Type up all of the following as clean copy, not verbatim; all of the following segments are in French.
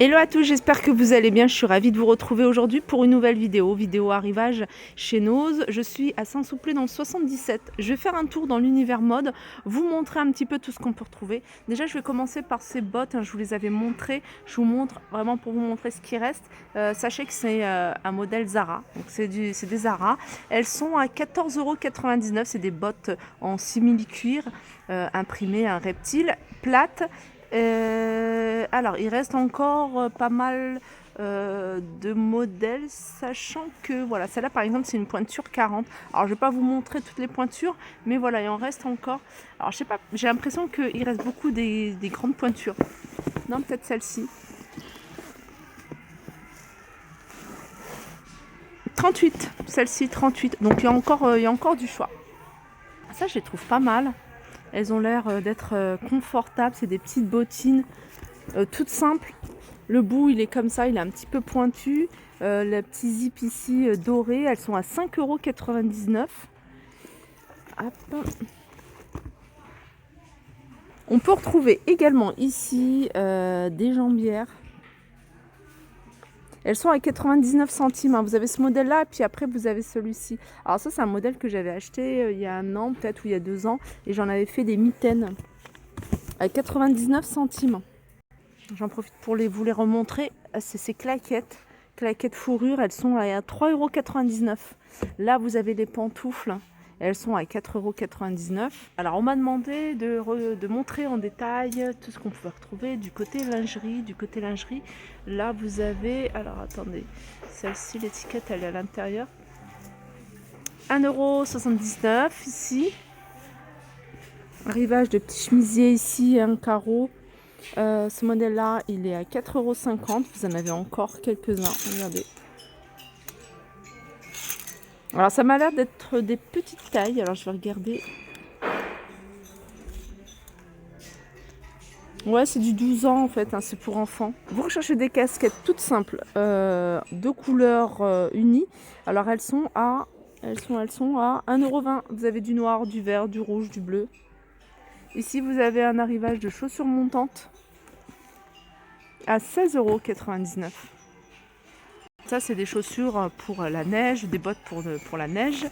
Hello à tous, j'espère que vous allez bien. Je suis ravie de vous retrouver aujourd'hui pour une nouvelle vidéo arrivage chez Nose. Je suis à Saint-Souplé dans le 77. Je vais faire un tour dans l'univers mode, vous montrer un petit peu tout ce qu'on peut retrouver. Déjà, je vais commencer par ces bottes, je vous les avais montrées. Je vous montre vraiment pour vous montrer ce qui reste. Sachez que c'est un modèle Zara, donc c'est des Zara. Elles sont à 14,99 €. C'est des bottes en simili-cuir, imprimées un reptile, plates. Alors, il reste encore pas mal de modèles, sachant que voilà, celle-là par exemple, c'est une pointure 40. Alors, je vais pas vous montrer toutes les pointures, mais voilà, il en reste encore. Alors, je sais pas, j'ai l'impression qu'il reste beaucoup des grandes pointures. Non, peut-être celle-ci. 38, celle-ci 38. Donc, il y a encore du choix. Ça, je les trouve pas mal. Elles ont l'air d'être confortables. C'est des petites bottines toutes simples. Le bout, il est comme ça, il est un petit peu pointu. Les petits zip ici dorés, elles sont à 5,99 €. Hop. On peut retrouver également ici des jambières. Elles sont à 99 centimes. Vous avez ce modèle-là, et puis après, vous avez celui-ci. Alors ça, c'est un modèle que j'avais acheté il y a un an, peut-être, ou il y a 2 ans. Et j'en avais fait des mitaines à 99 centimes. J'en profite pour vous les remontrer. C'est ces claquettes fourrure. Elles sont à 3,99 €. Là, vous avez les pantoufles. Elles sont à 4,99 €. Alors, on m'a demandé de montrer en détail tout ce qu'on pouvait retrouver du côté lingerie. Là, vous avez... Alors, attendez. Celle-ci, l'étiquette, elle est à l'intérieur. 1,79 € ici. Arrivage de petits chemisiers ici, un carreau. Ce modèle-là, il est à 4,50 €. Vous en avez encore quelques-uns. Regardez. Alors, ça m'a l'air d'être des petites tailles. Alors, je vais regarder. Ouais, c'est du 12 ans en fait. C'est pour enfants. Vous recherchez des casquettes toutes simples, de couleurs unies. Alors, elles sont à 1,20 €. Vous avez du noir, du vert, du rouge, du bleu. Ici, vous avez un arrivage de chaussures montantes à 16,99 €. Ça, c'est des chaussures pour la neige, des bottes pour la neige.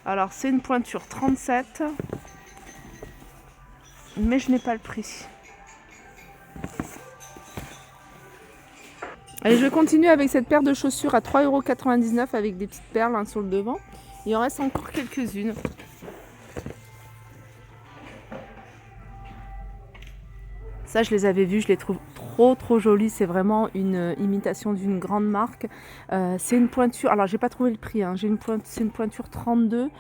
Alors, c'est une pointure 37, mais je n'ai pas le prix. Allez, je continue avec cette paire de chaussures à 3,99 € avec des petites perles sur le devant. Il en reste encore quelques-unes. Ça, je les avais vues, je les trouve trop jolies. C'est vraiment une imitation d'une grande marque. C'est une pointure, alors j'ai pas trouvé le prix, c'est une pointure 32.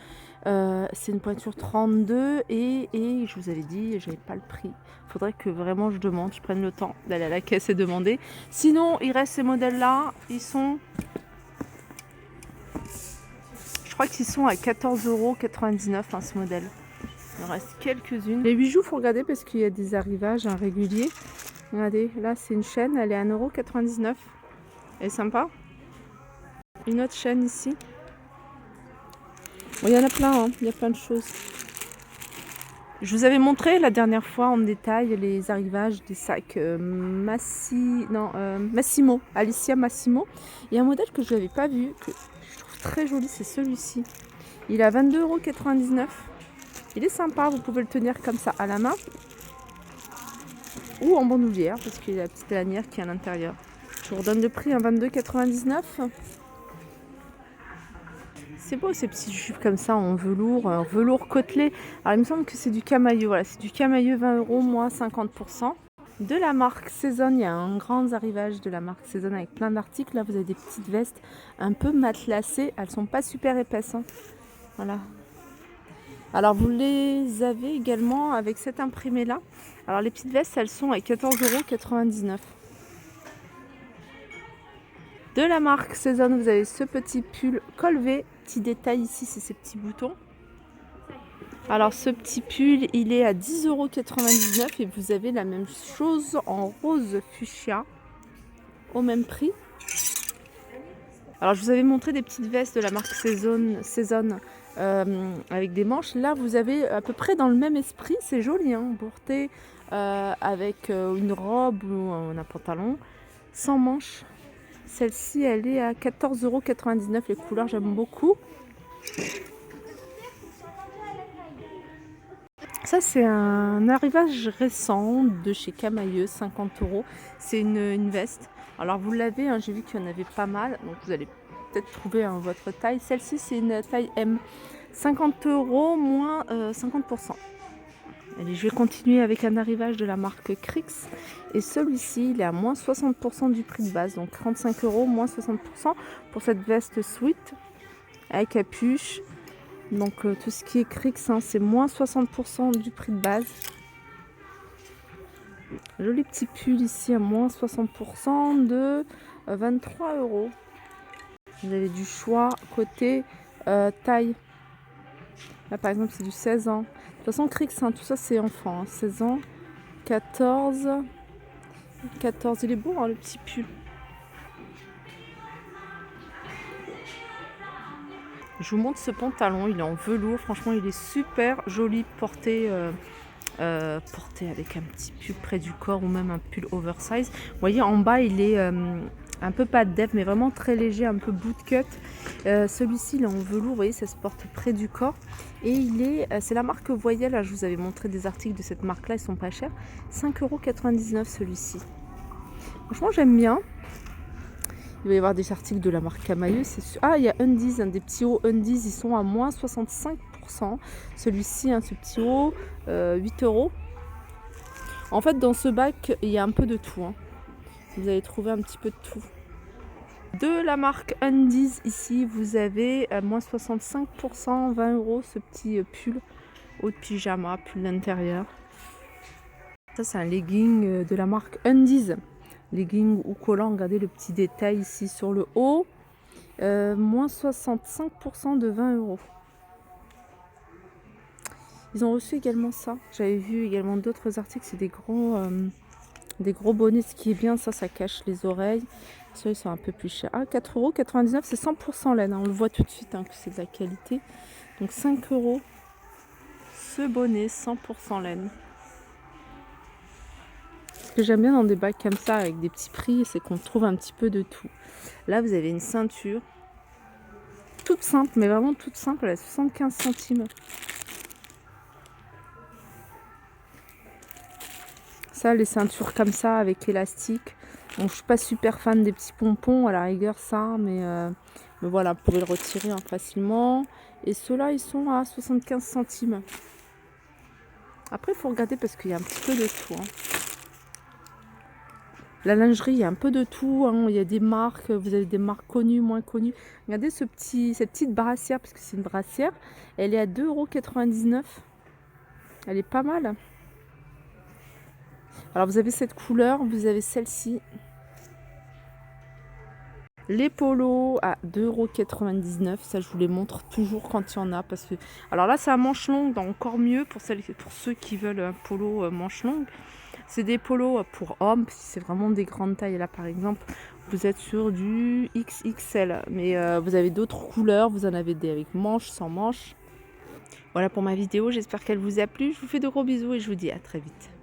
C'est une pointure 32 et je vous avais dit, j'avais pas le prix. Il faudrait que vraiment je prenne le temps d'aller à la caisse et demander. Sinon, il reste ces modèles-là. Ils sont... Je crois qu'ils sont à 14,99 € ce modèle. Il en reste quelques-unes. Les bijoux, il faut regarder parce qu'il y a des arrivages réguliers. Regardez, là c'est une chaîne, elle est à 1,99 €. Elle est sympa. Une autre chaîne ici. Bon, il y en a plein, il y a plein de choses. Je vous avais montré la dernière fois en détail les arrivages des sacs Massimo, Alicia Massimo. Il y a un modèle que je n'avais pas vu, que je trouve très joli, c'est celui-ci. Il est à 22,99 €. Il est sympa, vous pouvez le tenir comme ça à la main ou en bandoulière parce qu'il y a la petite lanière qui est à l'intérieur. Je vous redonne le prix à 22,99 €. C'est beau ces petits jupes comme ça en velours côtelé. Alors il me semble que c'est du camailleux. Voilà, c'est du camailleux 20 €, moins 50%. De la marque Saison, il y a un grand arrivage de la marque Saison avec plein d'articles. Là, vous avez des petites vestes un peu matelassées. Elles sont pas super épaisses. Voilà. Alors vous les avez également avec cet imprimé là. Alors les petites vestes, elles sont à 14,99 €. De la marque Saison, vous avez ce petit pull col V. Petit détail ici, c'est ces petits boutons. Alors ce petit pull, il est à 10,99 € et vous avez la même chose en rose fuchsia au même prix. Alors je vous avais montré des petites vestes de la marque Saison avec des manches. Là vous avez à peu près dans le même esprit, c'est joli, porté avec une robe ou un pantalon. sans manches. Celle-ci, elle est à 14,99 €. Les couleurs, j'aime beaucoup. Ça, c'est un arrivage récent de chez Camailleux, 50 €. C'est une veste. Alors, vous l'avez, hein, j'ai vu qu'il y en avait pas mal. Donc, vous allez peut-être trouver votre taille. Celle-ci, c'est une taille M. 50 € moins 50%. Allez, je vais continuer avec un arrivage de la marque Crix. Et celui-ci, il est à moins 60% du prix de base. Donc 35 € moins 60% pour cette veste sweat avec capuche. Donc tout ce qui est Crix, hein, c'est moins 60% du prix de base. Joli petit pull ici à moins 60% de 23 €. Vous avez du choix côté taille. Là par exemple c'est du 16 ans. De toute façon Crix, hein, tout ça c'est enfant. Hein. 16 ans, 14. Il est beau hein, le petit pull. Je vous montre ce pantalon, il est en velours. Franchement il est super joli porté. Porté avec un petit pull près du corps ou même un pull oversize. Vous voyez en bas il est un peu pas de def mais vraiment très léger, un peu bootcut. Celui-ci il est en velours, vous voyez ça se porte près du corps et il est, c'est la marque Voyelle, je vous avais montré des articles de cette marque là, ils sont pas chers, 5,99 € celui-ci. Franchement j'aime bien. Il va y avoir des articles de la marque Camailleux, c'est sûr. Ah il y a Undies, des petits hauts Undies, ils sont à moins 65%. Celui-ci, ce petit haut, 8 €. En fait, dans ce bac, il y a un peu de tout. Hein. Vous allez trouver un petit peu de tout. De la marque Undies, ici, vous avez à moins 65%, 20 € ce petit pull haut de pyjama, pull d'intérieur. Ça, c'est un legging de la marque Undies. Legging ou collant, regardez le petit détail ici sur le haut. Moins 65% de 20 €. Ils ont reçu également ça. J'avais vu également d'autres articles. C'est des gros bonnets. Ce qui est bien, ça cache les oreilles. Ceux ils sont un peu plus chers. Ah, 4,99 €, c'est 100% laine. Hein. On le voit tout de suite que c'est de la qualité. Donc 5 € ce bonnet 100% laine. Ce que j'aime bien dans des bacs comme ça avec des petits prix, c'est qu'on trouve un petit peu de tout. Là, vous avez une ceinture toute simple, mais vraiment toute simple, à 75 centimes. Ça, les ceintures comme ça avec élastique. Bon, je suis pas super fan des petits pompons, à la rigueur ça, mais voilà, vous pouvez le retirer facilement. Et ceux-là, ils sont à 75 centimes. Après, il faut regarder parce qu'il y a un petit peu de tout. Hein. La lingerie, il y a un peu de tout. Hein. Il y a des marques, vous avez des marques connues, moins connues. Regardez cette petite brassière, parce que c'est une brassière. Elle est à 2,99 €. Elle est pas mal. Alors, vous avez cette couleur, vous avez celle-ci. Les polos à 2,99 €. Ça, je vous les montre toujours quand il y en a. Parce que... Alors là, c'est à manche longue, donc encore mieux pour ceux qui veulent un polo manche longue. C'est des polos pour hommes, si c'est vraiment des grandes tailles. Là, par exemple, vous êtes sur du XXL. Mais vous avez d'autres couleurs. Vous en avez des avec manches, sans manches. Voilà pour ma vidéo. J'espère qu'elle vous a plu. Je vous fais de gros bisous et je vous dis à très vite.